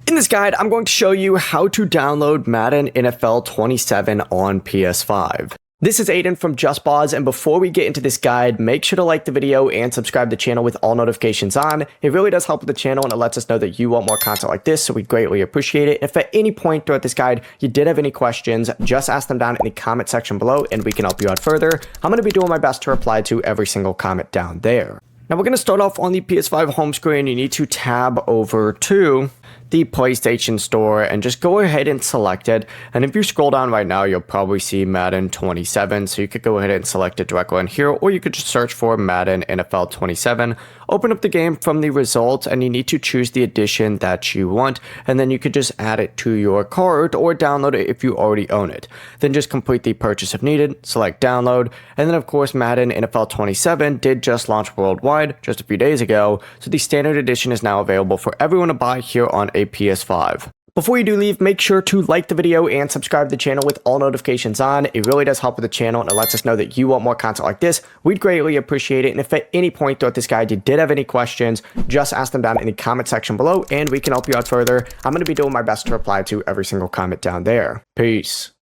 In this guide, I'm going to show you how to download Madden NFL 27 on PS5. This is Aiden from JustBoz, and before we get into this guide, make sure to like the video and subscribe to the channel with all notifications on. It really does help with the channel, and it lets us know that you want more content like this, so we greatly appreciate it. If at any point throughout this guide you did have any questions, just ask them down in the comment section below, and we can help you out further. I'm going to be doing my best to reply to every single comment down there. Now we're going to start off on the PS5 home screen. You need to tab over to the PlayStation Store and just go ahead and select it. And if you scroll down right now, you'll probably see Madden 27. So you could go ahead and select it directly in here, or you could just search for Madden NFL 27. Open up the game from the results, and you need to choose the edition that you want. And then you could just add it to your cart or download it if you already own it. Then just complete the purchase if needed, select download. And then of course, Madden NFL 27 did just launch worldwide just a few days ago. So the standard edition is now available for everyone to buy here on a PS5. Before you do leave, make sure to like the video and subscribe to the channel with all notifications on. It really does help with the channel, and it lets us know that you want more content like this. We'd greatly appreciate it. And if at any point throughout this guide you did have any questions, just ask them down in the comment section below, and we can help you out further. I'm going to be doing my best to reply to every single comment down there. Peace.